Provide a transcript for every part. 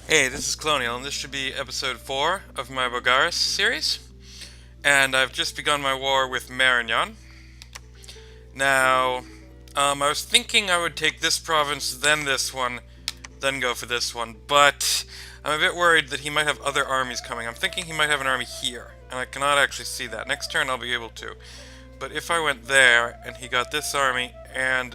Hey, this is Colonial, and this should be episode 4 of my Bogarus series. And I've just begun my war with Marignan. Now, I was thinking I would take this province, then this one, then go for this one, but I'm a bit worried that he might have other armies coming. I'm thinking he might have an army here, and I cannot actually see that. Next turn I'll be able to. But if I went there, and he got this army, and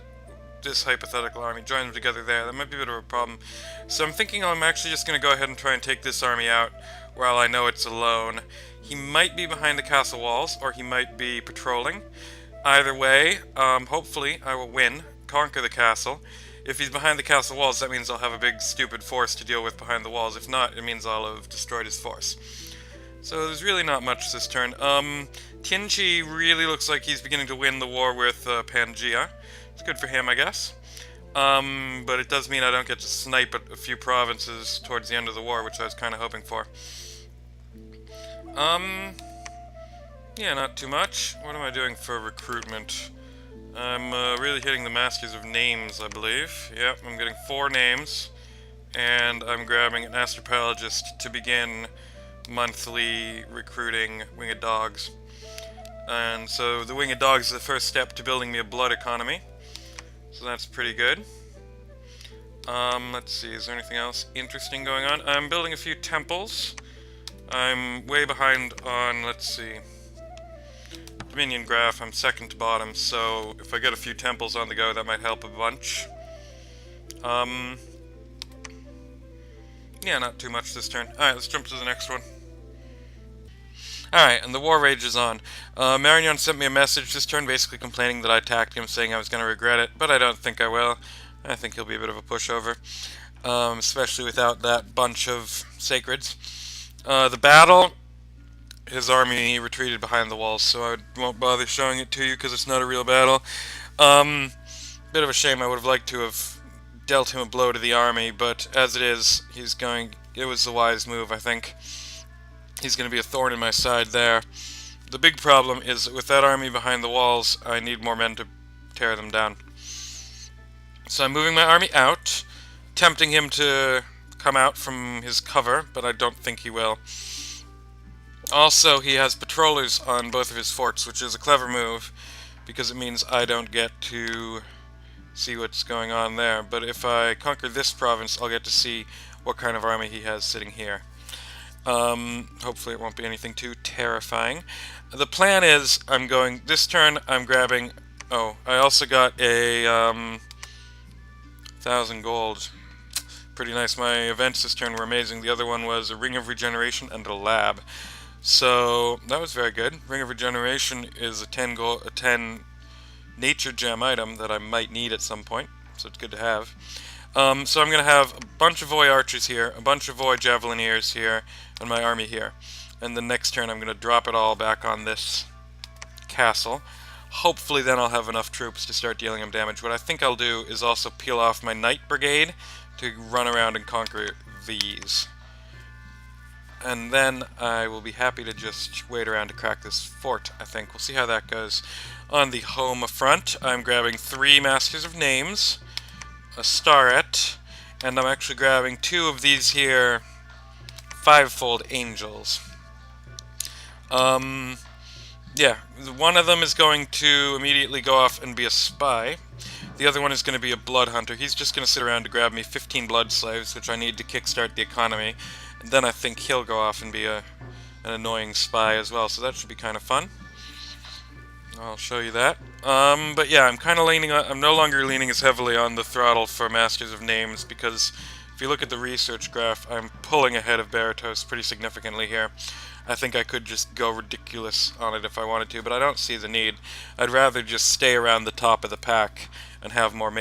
this hypothetical army, join them together there, that might be a bit of a problem. So I'm thinking I'm actually just going to go ahead and try and take this army out while I know it's alone. He might be behind the castle walls, or he might be patrolling. Either way, hopefully I will win, conquer the castle. If he's behind the castle walls, that means I'll have a big stupid force to deal with behind the walls. If not, it means I'll have destroyed his force. So there's really not much this turn. Tianchi really looks like he's beginning to win the war with Pangea. It's good for him, I guess. But it does mean I don't get to snipe at a few provinces towards the end of the war, which I was kind of hoping for. Yeah, not too much. What am I doing for recruitment? I'm really hitting the masters of names, I believe. Yep, I'm getting 4 names. And I'm grabbing an astropologist to begin monthly recruiting winged dogs. And so the winged dogs is the first step to building me a blood economy. So that's pretty good. Let's see, is there anything else interesting going on? I'm building a few temples. I'm way behind on, let's see, Dominion graph. I'm second to bottom, so if I get a few temples on the go, that might help a bunch. Yeah, not too much this turn. Alright, let's jump to the next one. Alright, and the war rages on. Marignan sent me a message this turn basically complaining that I attacked him, saying I was going to regret it, but I don't think I will. I think he'll be a bit of a pushover, especially without that bunch of sacreds. The battle, his army retreated behind the walls, so I won't bother showing it to you because it's not a real battle. Bit of a shame. I would have liked to have dealt him a blow to the army, but as it is, it was a wise move, I think. He's going to be a thorn in my side there. The big problem is that with that army behind the walls, I need more men to tear them down. So I'm moving my army out, tempting him to come out from his cover, but I don't think he will. Also, he has patrollers on both of his forts, which is a clever move, because it means I don't get to see what's going on there. But if I conquer this province, I'll get to see what kind of army he has sitting here. Hopefully it won't be anything too terrifying. The plan is, this turn I'm grabbing, I also got a, 1,000 gold. Pretty nice. My events this turn were amazing. The other one was a Ring of Regeneration and a lab. So, that was very good. Ring of Regeneration is a 10 nature gem item that I might need at some point, so it's good to have. So I'm going to have a bunch of Void archers here, a bunch of Void javelineers here, and my army here. And the next turn I'm going to drop it all back on this castle. Hopefully then I'll have enough troops to start dealing them damage. What I think I'll do is also peel off my Knight Brigade to run around and conquer these. And then I will be happy to just wait around to crack this fort, I think. We'll see how that goes. On the home front, I'm grabbing 3 Masters of Names, a Starret, and I'm actually grabbing 2 of these here 5-fold Angels. Yeah, one of them is going to immediately go off and be a spy. The other one is going to be a blood hunter. He's just going to sit around to grab me 15 blood slaves, which I need to kickstart the economy. And then I think he'll go off and be an annoying spy as well, so that should be kind of fun. I'll show you that. But yeah, I'm no longer leaning as heavily on the throttle for Masters of Names, because if you look at the research graph, I'm pulling ahead of Baratos pretty significantly here. I think I could just go ridiculous on it if I wanted to, but I don't see the need. I'd rather just stay around the top of the pack and have more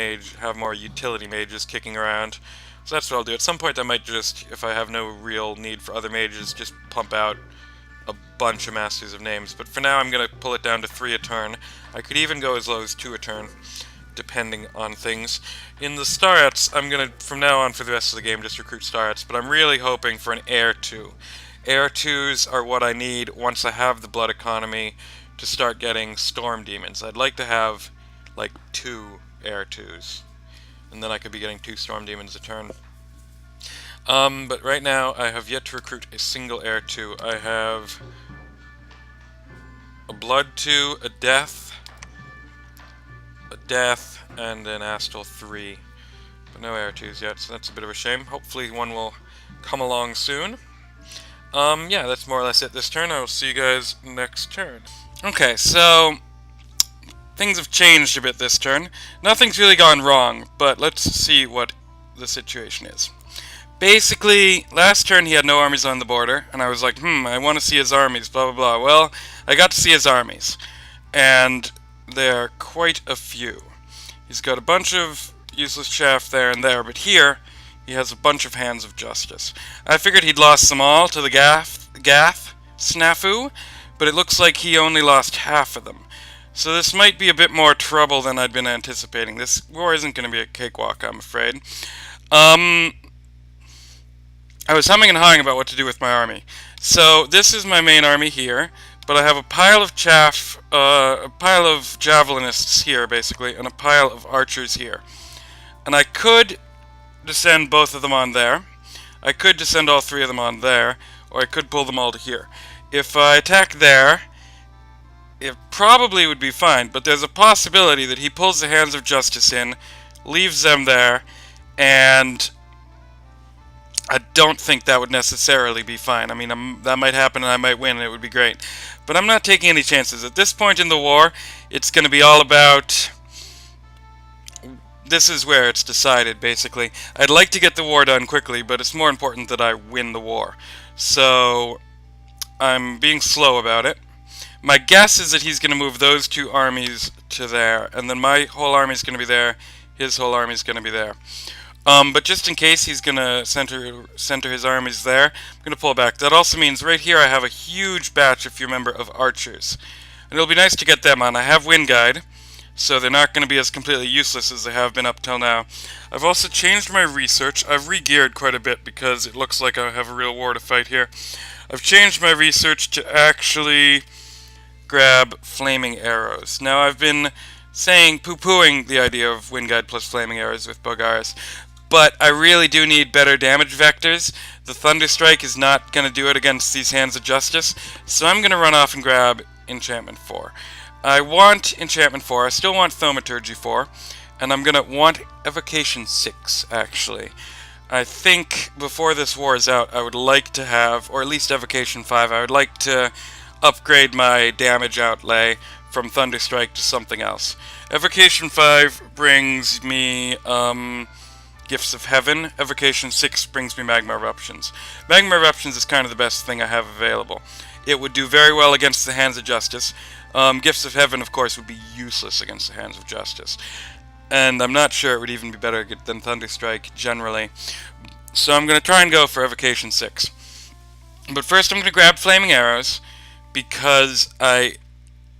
utility mages kicking around. So that's what I'll do. At some point I might just, if I have no real need for other mages, just pump out a bunch of Masters of Names. But for now I'm going to pull it down to 3 a turn. I could even go as low as 2 a turn, depending on things. In the Starets, I'm going to, from now on for the rest of the game, just recruit Starets, but I'm really hoping for an Heir 2. Heir 2s are what I need once I have the blood economy to start getting Storm Demons. I'd like to have, like, 2 Heir 2s, and then I could be getting 2 Storm Demons a turn. But right now I have yet to recruit a single heir 2. I have a blood 2, a death, and an astral 3. But no heir 2s yet, so that's a bit of a shame. Hopefully one will come along soon. Yeah, that's more or less it this turn. I will see you guys next turn. Okay, so things have changed a bit this turn. Nothing's really gone wrong, but let's see what the situation is. Basically, last turn he had no armies on the border, and I was like, I want to see his armies, blah blah blah. Well, I got to see his armies, and there are quite a few. He's got a bunch of useless chaff there and there, but here he has a bunch of hands of justice. I figured he'd lost them all to the Gath snafu, but it looks like he only lost half of them. So this might be a bit more trouble than I'd been anticipating. This war isn't going to be a cakewalk, I'm afraid. I was humming and hawing about what to do with my army. So this is my main army here, but I have a pile of chaff, a pile of javelinists here, basically, and a pile of archers here. And I could descend both of them on there. I could descend all 3 of them on there, or I could pull them all to here. If I attack there, it probably would be fine, but there's a possibility that he pulls the Hands of Justice in, leaves them there, and I don't think that would necessarily be fine. I mean, that might happen and I might win and it would be great. But I'm not taking any chances. At this point in the war, it's going to be all about... This is where it's decided, basically. I'd like to get the war done quickly, but it's more important that I win the war. So, I'm being slow about it. My guess is that he's going to move those 2 armies to there, and then my whole army is going to be there, his whole army is going to be there. But just in case he's going to center his armies there, I'm going to pull back. That also means right here I have a huge batch, if you remember, of archers. And it'll be nice to get them on. I have Wind Guide, so they're not going to be as completely useless as they have been up till now. I've also changed my research. I've re-geared quite a bit because it looks like I have a real war to fight here. I've changed my research to actually grab flaming arrows. Now I've been poo-pooing the idea of Wind Guide plus flaming arrows with Bogarus, but I really do need better damage vectors. The Thunderstrike is not going to do it against these Hands of Justice, so I'm going to run off and grab Enchantment 4. I want Enchantment 4, I still want Thaumaturgy 4, and I'm going to want Evocation 6, actually. I think before this war is out, I would like to have, or at least Evocation 5, I would like to upgrade my damage outlay from Thunderstrike to something else. Evocation 5 brings me Gifts of Heaven. Evocation 6 brings me Magma Eruptions. Magma Eruptions is kind of the best thing I have available. It would do very well against the Hands of Justice. Gifts of Heaven, of course, would be useless against the Hands of Justice. And I'm not sure it would even be better than Thunderstrike generally. So I'm going to try and go for Evocation 6. But first I'm going to grab Flaming Arrows, because I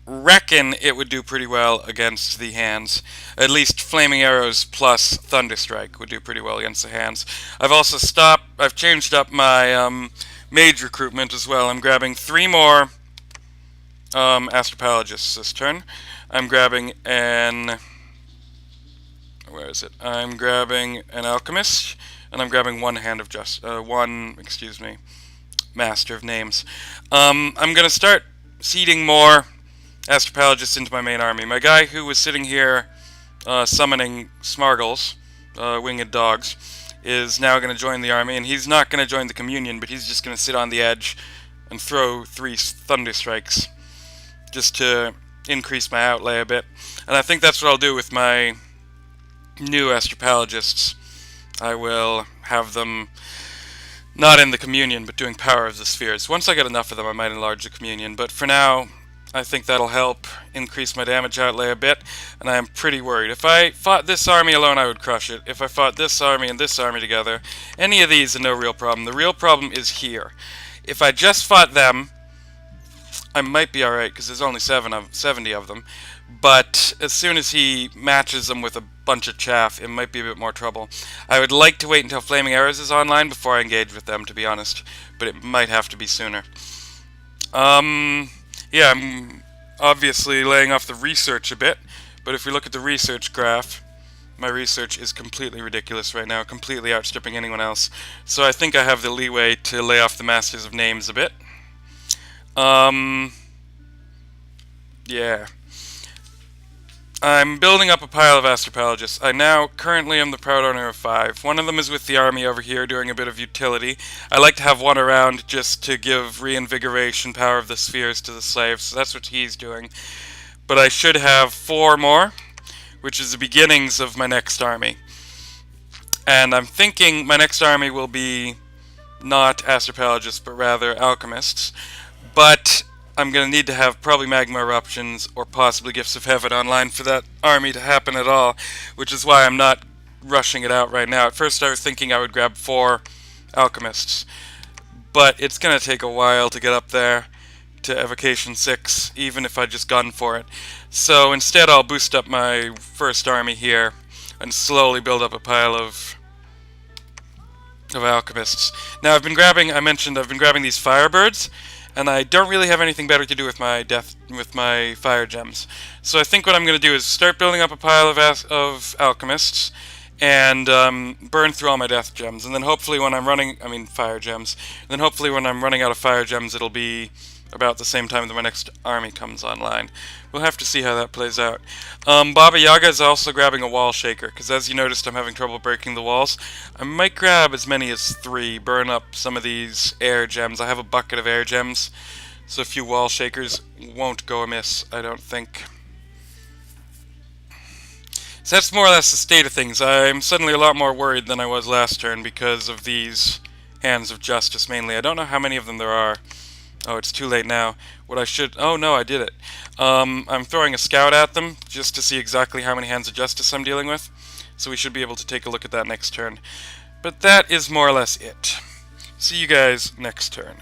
reckon it would do pretty well against the Hands. At least Flaming Arrows plus Thunderstrike would do pretty well against the Hands. I've changed up my mage recruitment as well. I'm grabbing 3 more Astropelagists this turn. I'm grabbing an... Where is it? I'm grabbing an Alchemist, and I'm grabbing one Master of Names. I'm going to start seeding more Astropelagists into my main army. My guy who was sitting here summoning Smargles, winged dogs, is now going to join the army, and he's not going to join the Communion, but he's just going to sit on the edge and throw 3 Thunderstrikes just to increase my outlay a bit. And I think that's what I'll do with my new Astropelagists. I will have them not in the Communion, but doing Power of the Spheres. Once I get enough of them, I might enlarge the Communion, but for now, I think that'll help increase my damage outlay a bit, and I am pretty worried. If I fought this army alone, I would crush it. If I fought this army and this army together, any of these are no real problem. The real problem is here. If I just fought them, I might be alright, because there's only 70 of them, but as soon as he matches them with a bunch of chaff, it might be a bit more trouble. I would like to wait until Flaming Arrows is online before I engage with them, to be honest, but it might have to be sooner. Yeah, I'm obviously laying off the research a bit, but if we look at the research graph, my research is completely ridiculous right now, completely outstripping anyone else. So I think I have the leeway to lay off the Masters of Names a bit. Yeah. I'm building up a pile of astropelagists. I now currently am the proud owner of 5. One of them is with the army over here doing a bit of utility. I like to have one around just to give reinvigoration power of the spheres to the slaves, so that's what he's doing. But I should have 4 more, which is the beginnings of my next army. And I'm thinking my next army will be not astropelagists, but rather alchemists. But I'm going to need to have probably magma eruptions or possibly gifts of heaven online for that army to happen at all, which is why I'm not rushing it out right now. At first I was thinking I would grab 4 alchemists, but it's going to take a while to get up there to evocation 6, even if I just gun for it. So instead I'll boost up my first army here and slowly build up a pile of alchemists. Now I mentioned I've been grabbing these firebirds, and I don't really have anything better to do with my fire gems. So I think what I'm going to do is start building up a pile of alchemists and burn through all my death gems, and then hopefully when I'm running, fire gems, and then hopefully when I'm running out of fire gems, it'll be about the same time that my next army comes online. We'll have to see how that plays out. Baba Yaga is also grabbing a wall shaker, because as you noticed, I'm having trouble breaking the walls. I might grab as many as 3, burn up some of these air gems. I have a bucket of air gems, so a few wall shakers won't go amiss, I don't think. So that's more or less the state of things. I'm suddenly a lot more worried than I was last turn because of these Hands of Justice mainly. I don't know how many of them there are. Oh, it's too late now. Oh no, I did it. I'm throwing a scout at them just to see exactly how many Hands of Justice I'm dealing with. So we should be able to take a look at that next turn. But that is more or less it. See you guys next turn.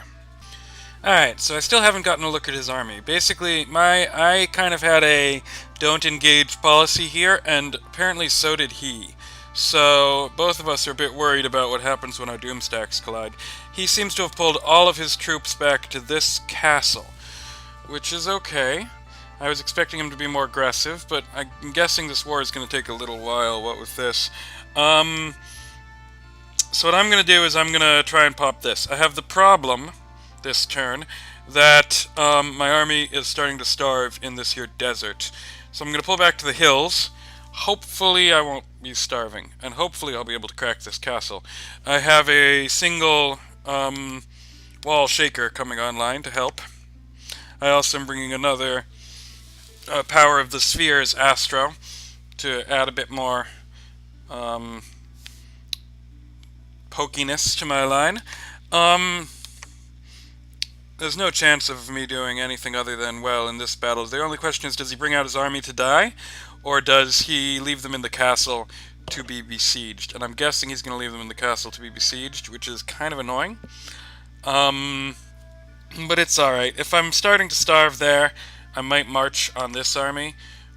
Alright, so I still haven't gotten a look at his army. Basically, I kind of had a don't engage policy here, and apparently so did he. So both of us are a bit worried about what happens when our doomstacks collide. He seems to have pulled all of his troops back to this castle, which is okay. I was expecting him to be more aggressive, but I'm guessing this war is going to take a little while, what with this. So what I'm going to do is I'm going to try and pop this. I have the problem, this turn, that my army is starting to starve in this here desert. So I'm going to pull back to the hills. Hopefully I won't be starving, and hopefully I'll be able to crack this castle. I have a single wall shaker coming online to help. I also am bringing another Power of the Spheres Astro to add a bit more pokiness to my line. There's no chance of me doing anything other than well in this battle. The only question is, does he bring out his army to die, or does he leave them in the castle to be besieged? And I'm guessing he's going to leave them in the castle to be besieged, which is kind of annoying. But it's alright. If I'm starting to starve there, I might march on this army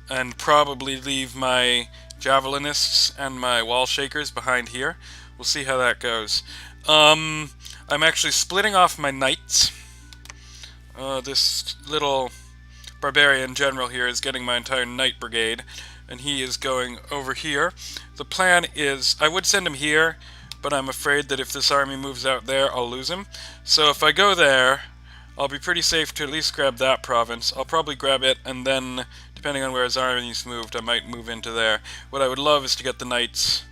and probably leave my javelinists and my wall shakers behind here. We'll see how that goes. I'm actually splitting off my knights. This little barbarian general here is getting my entire knight brigade, and he is going over here. The plan is, I would send him here, but I'm afraid that if this army moves out there, I'll lose him. So if I go there, I'll be pretty safe to at least grab that province. I'll probably grab it, and then, depending on where his army's moved, I might move into there. What I would love is to get the knights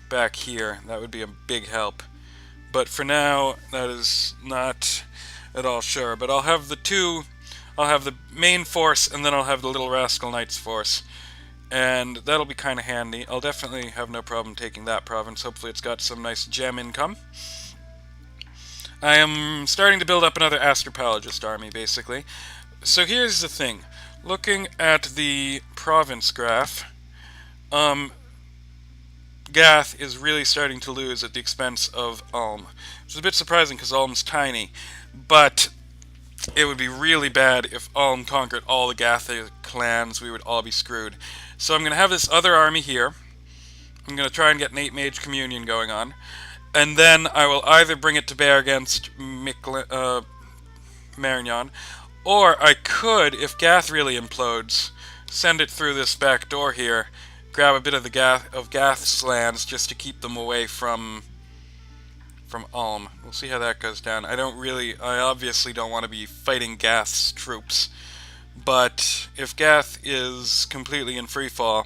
back here. That would be a big help. But for now, that is not at all sure. But I'll have I'll have the main force, and then I'll have the little rascal knights force. And that'll be kind of handy. I'll definitely have no problem taking that province. Hopefully it's got some nice gem income. I am starting to build up another astropelagist army, basically. So here's the thing. Looking at the province graph, Gath is really starting to lose at the expense of Ulm. Which is a bit surprising because Ulm's tiny, but it would be really bad if Ulm conquered all the Gath clans. We would all be screwed. So I'm going to have this other army here. I'm going to try and get an 8-mage communion going on. And then I will either bring it to bear against Marignan, or I could, if Gath really implodes, send it through this back door here grab a bit of the Gath's lands just to keep them away from Ulm. We'll see how that goes down. I obviously don't want to be fighting Gath's troops, but if Gath is completely in freefall,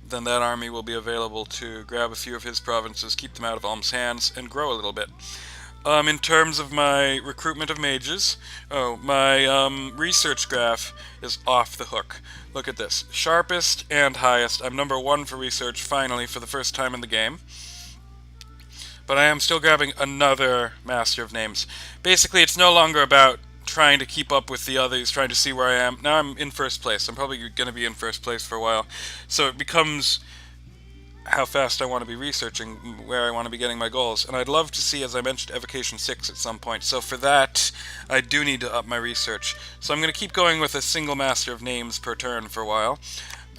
then that army will be available to grab a few of his provinces, keep them out of Ulm's hands, and grow a little bit. In terms of my recruitment of mages, my research graph is off the hook. Look at this. Sharpest and highest. I'm number 1 for research, finally, for the first time in the game. But I am still grabbing another Master of Names. Basically, it's no longer about trying to keep up with the others, trying to see where I am. Now I'm in first place. I'm probably going to be in first place for a while. So it becomes how fast I want to be researching, where I want to be getting my goals. And I'd love to see, as I mentioned, Evocation 6 at some point. So for that, I do need to up my research. So I'm going to keep going with a single Master of Names per turn for a while.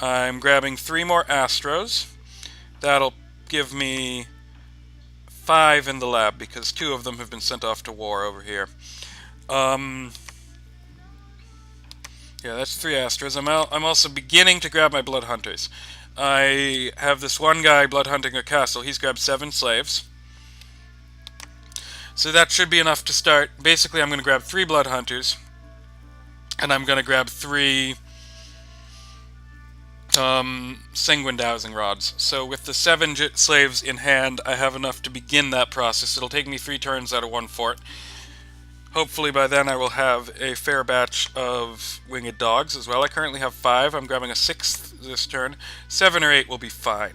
I'm grabbing 3 more Astros. That'll give me 5 in the lab, because 2 of them have been sent off to war over here. Yeah, that's 3 Astros. I'm also beginning to grab my Blood Hunters. I have this one guy blood hunting a castle. He's grabbed 7 slaves. So that should be enough to start. Basically, I'm going to grab 3 Blood Hunters, and I'm going to grab 3 Sanguine Dowsing Rods. So with the 7 slaves in hand, I have enough to begin that process. It'll take me 3 turns out of 1 fort. Hopefully by then I will have a fair batch of winged dogs as well. I currently have 5. I'm grabbing a 6th this turn. 7 or 8 will be fine.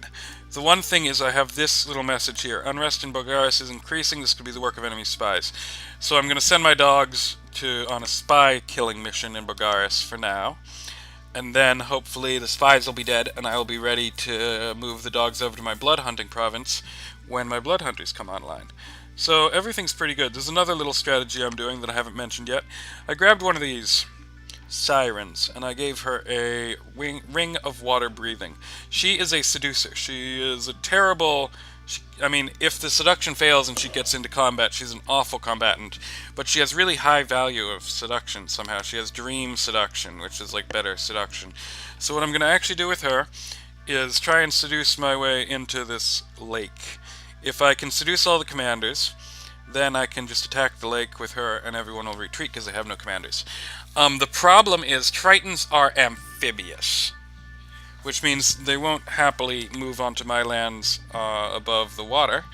The one thing is I have this little message here. Unrest in Bogarus is increasing. This could be the work of enemy spies. So I'm going to send my dogs on a spy killing mission in Bogarus for now. And then hopefully the spies will be dead and I will be ready to move the dogs over to my blood hunting province when my blood hunters come online. So everything's pretty good. There's another little strategy I'm doing that I haven't mentioned yet. I grabbed one of these sirens and I gave her a ring of water breathing. She is a seducer. She is a terrible... I mean, if the seduction fails and she gets into combat, she's an awful combatant. But she has really high value of seduction somehow. She has dream seduction, which is like better seduction. So what I'm going to actually do with her is try and seduce my way into this lake. If I can seduce all the commanders, then I can just attack the lake with her and everyone will retreat because I have no commanders. The problem is Tritons are amphibious, which means they won't happily move onto my lands above the water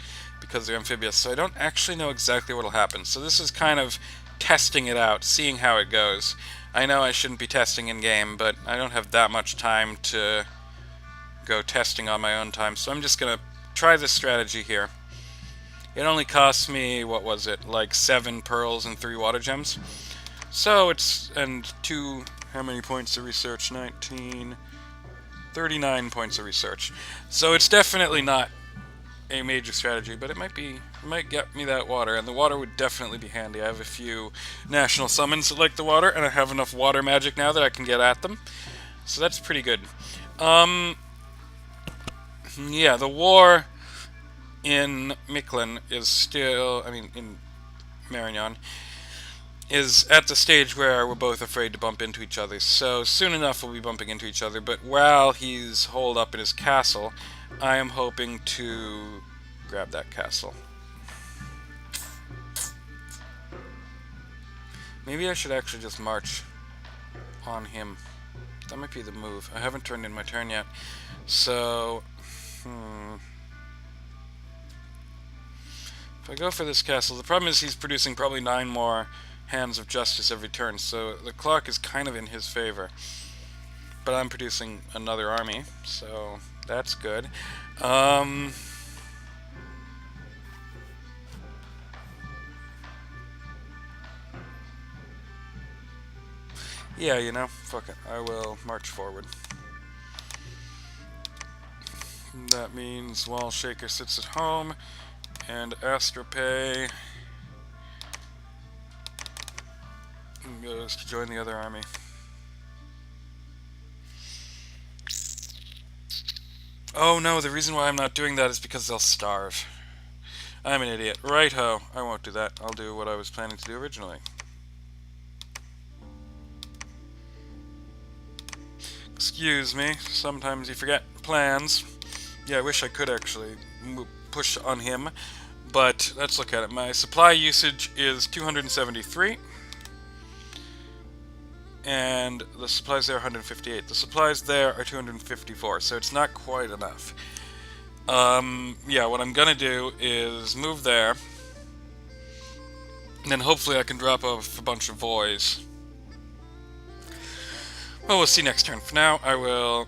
because they're amphibious, so I don't actually know exactly what will happen. So this is kind of testing it out, seeing how it goes. I know I shouldn't be testing in-game, but I don't have that much time to go testing on my own time, so I'm just going to try this strategy here. It only cost me, what was it, like 7 pearls and 3 water gems. So it's, and 2, how many points of research? 19, 39 points of research. So it's definitely not a major strategy, but it might get me that water, and the water would definitely be handy. I have a few national summons that like the water, and I have enough water magic now that I can get at them. So that's pretty good. Yeah, the war in Mictlan is still, in Marignan, is at the stage where we're both afraid to bump into each other. So soon enough we'll be bumping into each other, but while he's holed up in his castle, I am hoping to grab that castle. Maybe I should actually just march on him. That might be the move. I haven't turned in my turn yet. So, if I go for this castle, the problem is he's producing probably 9 more Hands of Justice every turn, so the clock is kind of in his favor. But I'm producing another army, so that's good. Yeah, you know, fuck it. I will march forward. That means Wall Shaker sits at home, and Astrope goes to join the other army. Oh no, the reason why I'm not doing that is because they'll starve. I'm an idiot. Right-ho. I won't do that. I'll do what I was planning to do originally. Excuse me, sometimes you forget plans. Yeah, I wish I could actually push on him, but let's look at it. My supply usage is 273, and the supplies there are 158. The supplies there are 254, so it's not quite enough. Yeah, what I'm gonna do is move there, and then hopefully I can drop off a bunch of voids. Well, we'll see next turn. For now, I will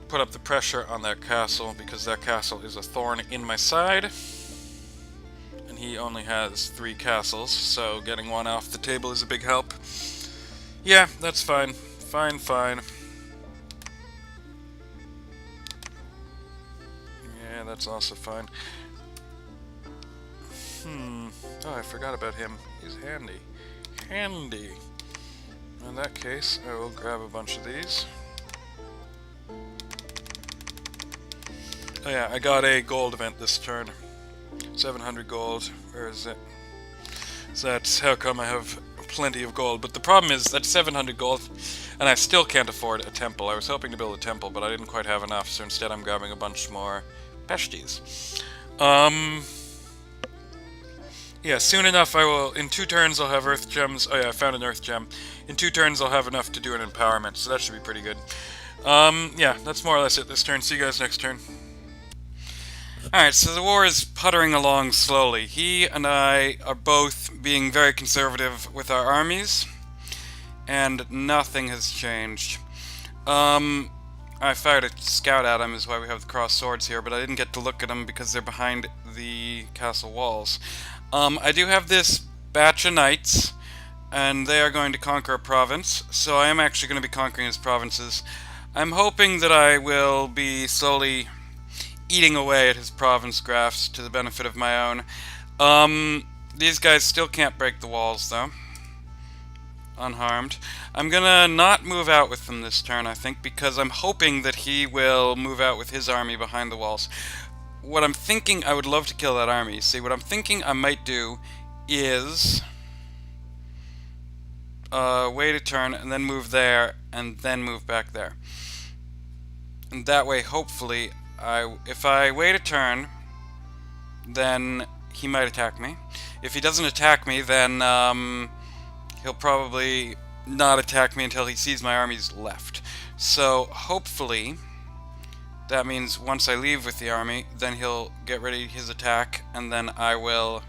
put up the pressure on that castle, because that castle is a thorn in my side. And he only has 3 castles, so getting one off the table is a big help. Yeah, that's fine. Fine. Yeah, that's also fine. Oh, I forgot about him. He's handy. In that case, I will grab a bunch of these. Oh yeah, I got a gold event this turn. 700 gold. Where is it? So that's how come I have plenty of gold. But the problem is that's 700 gold, and I still can't afford a temple. I was hoping to build a temple, but I didn't quite have enough, so instead I'm grabbing a bunch more pesties. Yeah, soon enough I will, in 2 turns I'll have earth gems. Oh yeah, I found an earth gem. In 2 turns I'll have enough to do an empowerment, so that should be pretty good. Yeah, that's more or less it this turn. See you guys next turn. Alright, so the war is puttering along slowly. He and I are both being very conservative with our armies, and nothing has changed. I fired a scout at him, is why we have the crossed swords here, but I didn't get to look at them because they're behind the castle walls. I do have this batch of knights, and they are going to conquer a province, so I am actually going to be conquering his provinces. I'm hoping that I will be slowly eating away at his province graphs to the benefit of my own. These guys still can't break the walls, though. Unharmed. I'm gonna not move out with them this turn, I think, because I'm hoping that he will move out with his army behind the walls. What I'm thinking, I would love to kill that army. See, what I'm thinking I might do is wait a turn, and then move there, and then move back there. And that way, hopefully, if I wait a turn, then he might attack me. If he doesn't attack me, then he'll probably not attack me until he sees my armies left. So, hopefully, that means once I leave with the army, then he'll get ready his attack, and then I will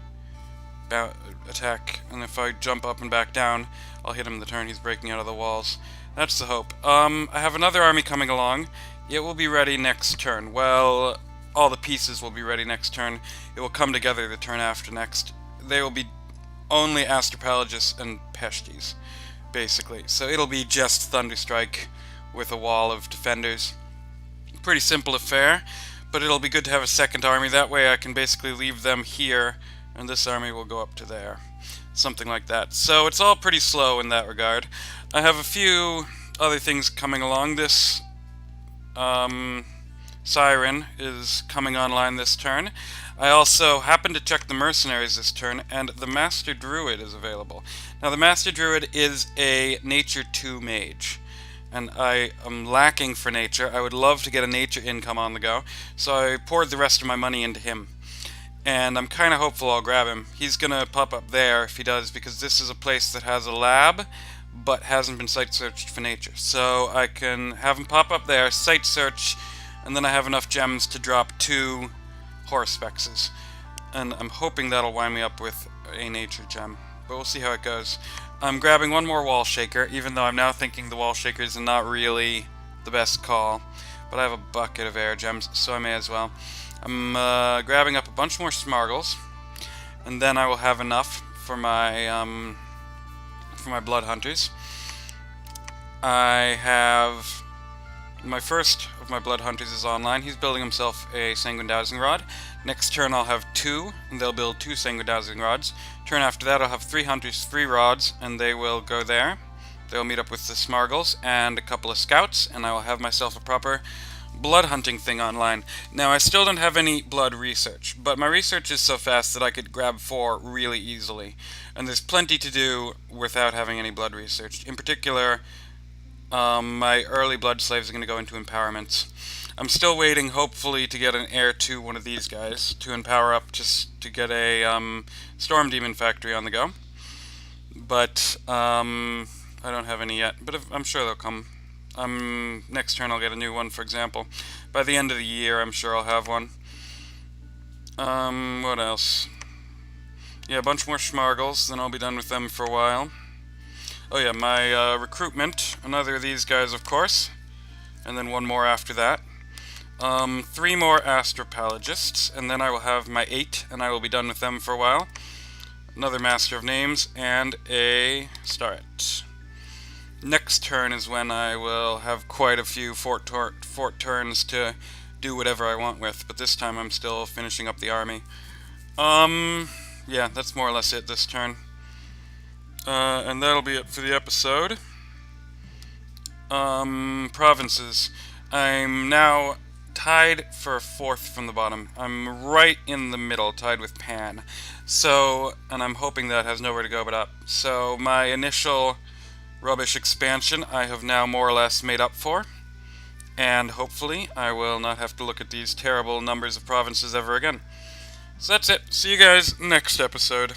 attack. And if I jump up and back down, I'll hit him the turn he's breaking out of the walls. That's the hope. I have another army coming along. It will be ready next turn. Well, all the pieces will be ready next turn. It will come together the turn after next. They will be only Astrapelagus and Pestes, basically. So it'll be just Thunderstrike with a wall of defenders. Pretty simple affair, but it'll be good to have a second army. That way I can basically leave them here, and this army will go up to there. Something like that. So it's all pretty slow in that regard. I have a few other things coming along. This Siren is coming online this turn. I also happened to check the mercenaries this turn, and the Master Druid is available. Now, the Master Druid is a Nature 2 mage, and I am lacking for nature. I would love to get a nature income on the go, so I poured the rest of my money into him. And I'm kind of hopeful I'll grab him. He's going to pop up there if he does, because this is a place that has a lab, but hasn't been site searched for nature. So I can have him pop up there, site search, and then I have enough gems to drop 2 horse spexes. And I'm hoping that'll wind me up with a nature gem. But we'll see how it goes. I'm grabbing one more wall shaker, even though I'm now thinking the wall shaker is not really the best call. But I have a bucket of air gems, so I may as well. I'm grabbing up a bunch more smargles, and then I will have enough for my blood hunters. I have my first of my blood hunters is online. He's building himself a sanguine dowsing rod. Next turn I'll have 2, and they'll build 2 sanguine dowsing rods. Turn after that I'll have 3 hunters, 3 rods, and they will go there. They'll meet up with the smargles and a couple of scouts, and I will have myself a proper blood hunting thing online. Now, I still don't have any blood research, but my research is so fast that I could grab 4 really easily. And there's plenty to do without having any blood research. In particular, My early blood slaves are going to go into empowerments. I'm still waiting, hopefully, to get an heir to one of these guys to empower up just to get a storm demon factory on the go. But I don't have any yet. But I'm sure they'll come. Next turn I'll get a new one, for example. By the end of the year, I'm sure I'll have one. What else? Yeah, a bunch more schmargles, then I'll be done with them for a while. Oh yeah, my recruitment, another of these guys, of course. And then one more after that. 3 more astropalagists, and then I will have my 8, and I will be done with them for a while. Another Master of Names, and a Starret. Next turn is when I will have quite a few fort turns to do whatever I want with, but this time I'm still finishing up the army. Yeah, that's more or less it this turn. And that'll be it for the episode. Provinces. I'm now tied for 4th from the bottom. I'm right in the middle, tied with Pan. So, and I'm hoping that has nowhere to go but up. So, my initial rubbish expansion I have now more or less made up for. And hopefully I will not have to look at these terrible numbers of provinces ever again. So that's it. See you guys next episode.